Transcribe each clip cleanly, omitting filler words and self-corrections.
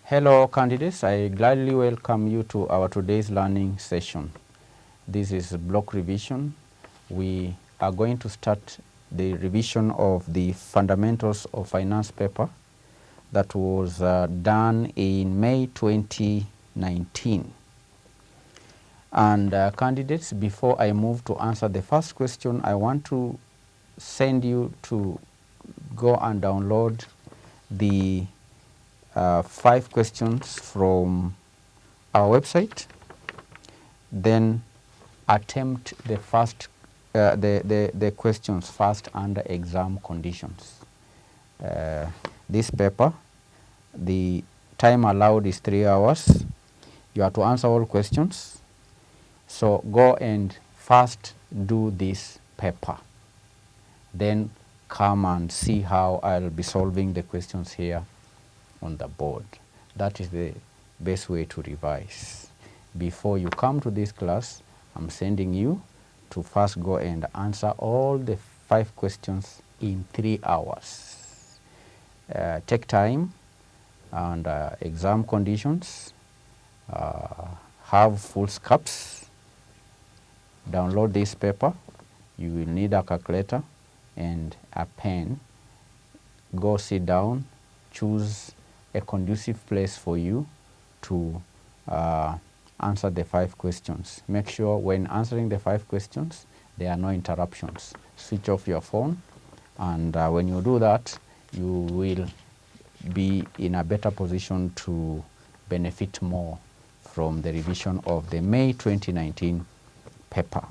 Hello candidates, I gladly welcome you to our today's learning session. This is block revision. We are going to start the revision of the fundamentals of finance paper that was done in May 2019. And candidates, before I move to answer the first question, I want to send you to go and download the 5 questions from our website, then attempt the first the questions first under exam conditions. This paper, the time allowed is 3 hours. You have to answer all questions. So go and first do this paper. Then come and see how I'll be solving the questions here on the board. That is the best way to revise. Before you come to this class, I'm sending you to first go and answer all the 5 questions in 3 hours. Take time and exam conditions, have full scopes, download this paper. You will need a calculator and a pen. Go sit down, choose a conducive place for you to answer the 5 questions. Make sure when answering the 5 questions, there are no interruptions. Switch off your phone, and when you do that, you will be in a better position to benefit more from the revision of the May 2019 paper.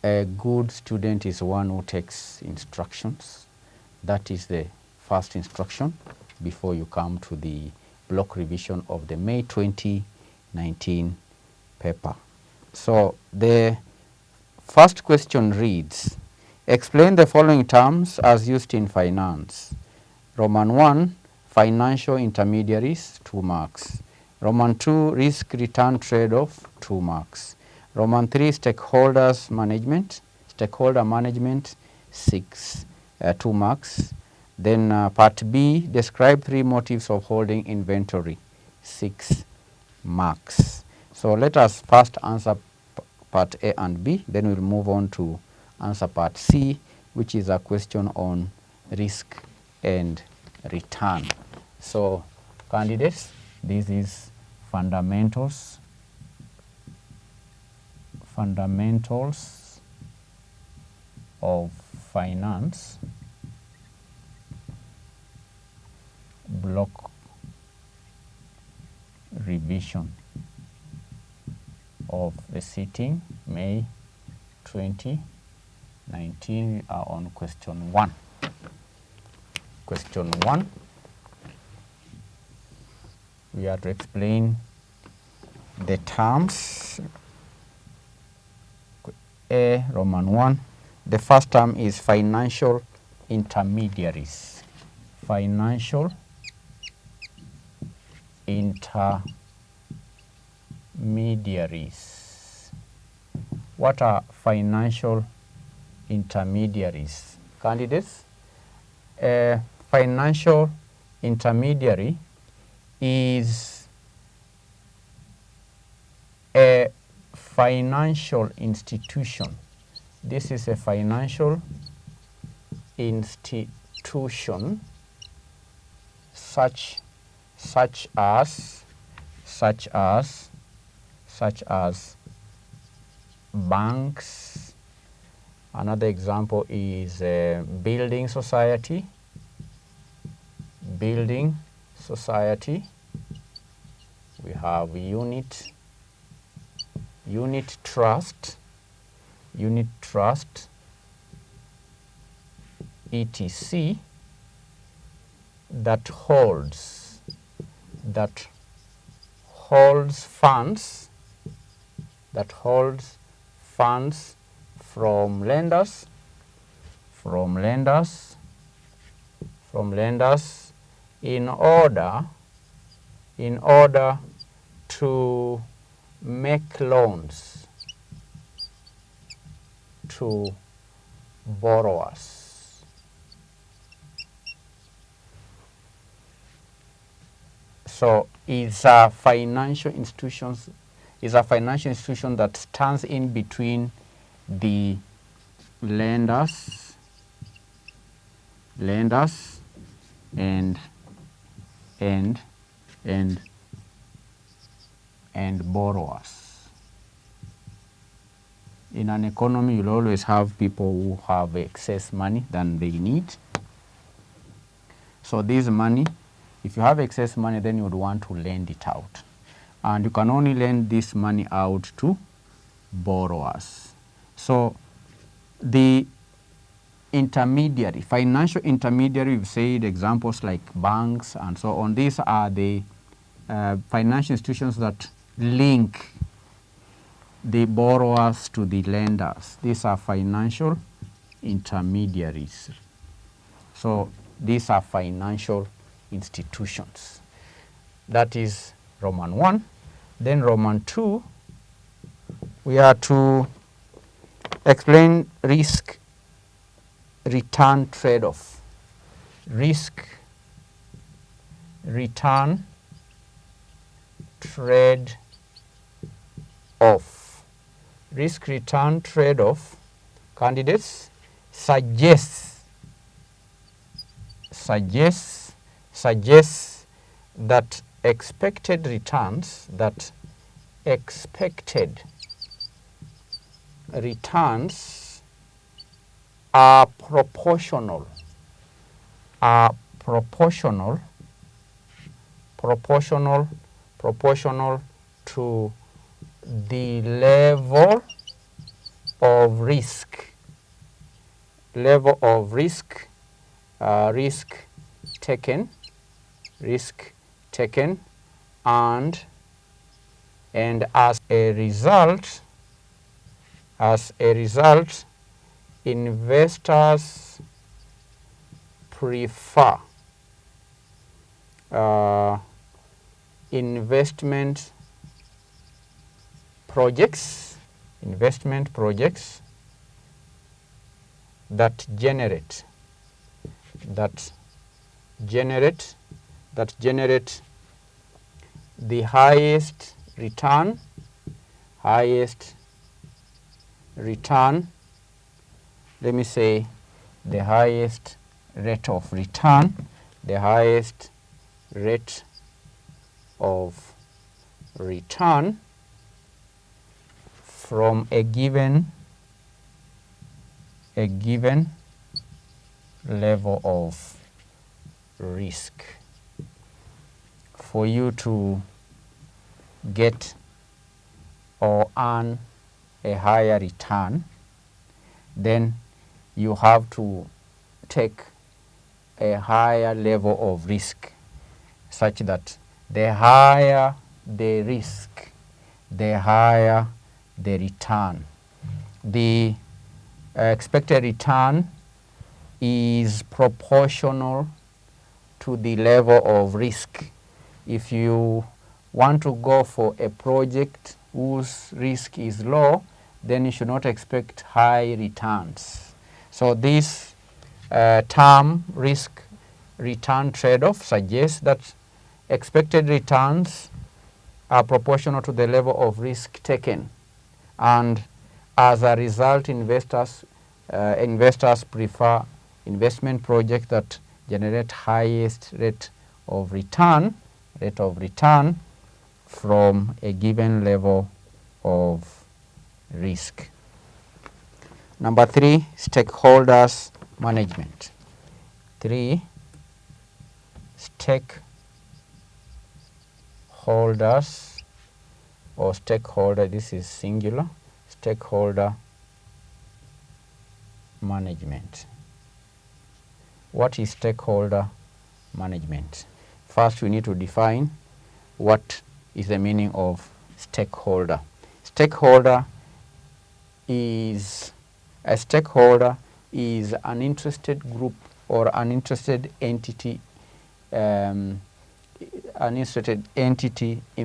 A good student is one who takes instructions. That is the first instruction before you come to the block revision of the May 2019 paper. So the first question reads, explain the following terms as used in finance. Roman 1, financial intermediaries, 2 marks. Roman 2, risk return trade-off, 2 marks. Roman 3, stakeholder management, 6, 2 marks. Then part B, describe 3 motives of holding inventory, 6 marks. So let us first answer part A and B, then we'll move on to answer part C, which is a question on risk and return. So candidates, this is fundamentals of finance block revision of the sitting May 2019. We are on question 1. Question 1, we have to explain the terms. A, Roman 1. The first term is financial intermediaries. Financial intermediaries. What are financial intermediaries? Candidates, a financial intermediary is a financial institution. This is a financial institution such as banks. Another example is building society. We have unit trust, etc. that holds funds from lenders in order to make loans to borrowers. So it's a financial institution that stands in between the lenders and borrowers. In an economy, you'll always have people who have excess money than they need. So this money, if you have excess money, then you would want to lend it out. And you can only lend this money out to borrowers. So the intermediary, financial intermediary, we've said examples like banks and so on. These are the financial institutions that link the borrowers to the lenders. These are financial intermediaries. So these are financial institutions. That is Roman 1. Then Roman 2, we are to explain risk return trade-off. Risk return trade-off. Risk return trade-off, candidates, suggests that expected returns are proportional to the level of risk taken, and as a result, investors prefer investment projects that generate the highest return, let me say the highest rate of return, from a given level of risk. For you to get or earn a higher return, then you have to take a higher level of risk, such that the higher the risk, the higher the return. The expected return is proportional to the level of risk. If you want to go for a project whose risk is low, then you should not expect high returns. So this term risk return trade-off suggests that expected returns are proportional to the level of risk taken, and as a result, investors prefer investment projects that generate highest rate of return from a given level of risk. Number 3, stakeholders management. 3, stakeholders or stakeholder, this is singular, stakeholder management. What is stakeholder management? First, we need to define what is the meaning of stakeholder. Stakeholder is an interested group or an interested entity in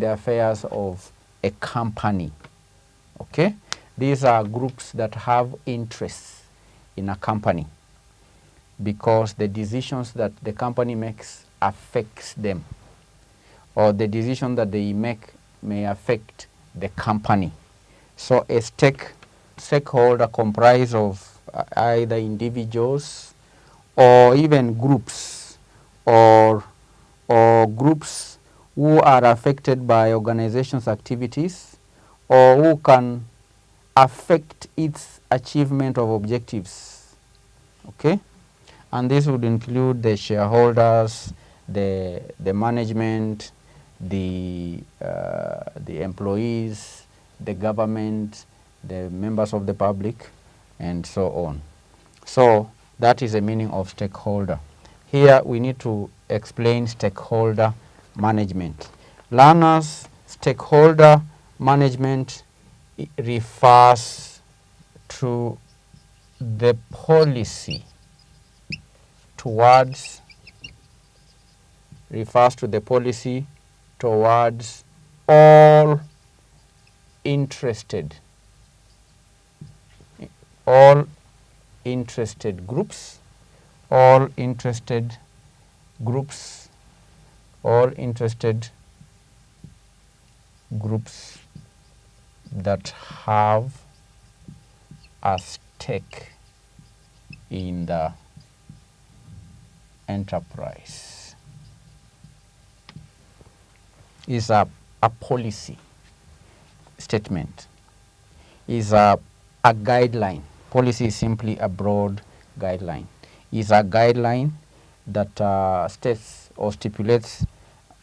the affairs of a company. Okay? These are groups that have interests in a company because the decisions that the company makes affects them. or the decision that they make may affect the company. So a stakeholder comprised of either individuals or even groups, or groups who are affected by organization's activities, or who can affect its achievement of objectives. Okay? And this would include the shareholders, the management, the employees, the government, the members of the public, and so on. So that is the meaning of stakeholder. Here we need to explain stakeholder management. Learners, stakeholder management refers to the policy towards all interested groups, all interested groups that have a stake in the enterprise. Is a policy statement, is a guideline. Policy is simply a broad guideline. Is a guideline that states or stipulates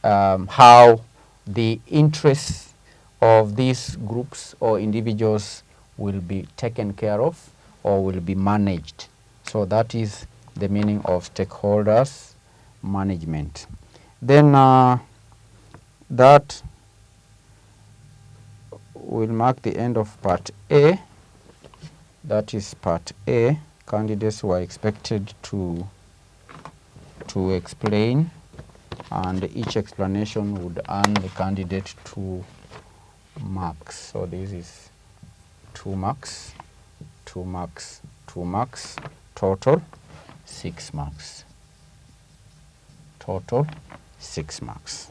how the interests of these groups or individuals will be taken care of or will be managed. So that is the meaning of stakeholders management. Then that will mark the end of part A. That is part A. Candidates were expected to explain, and each explanation would earn the candidate 2 marks. So this is 2 marks, 2 marks, 2 marks, total 6 marks. Total 6 marks.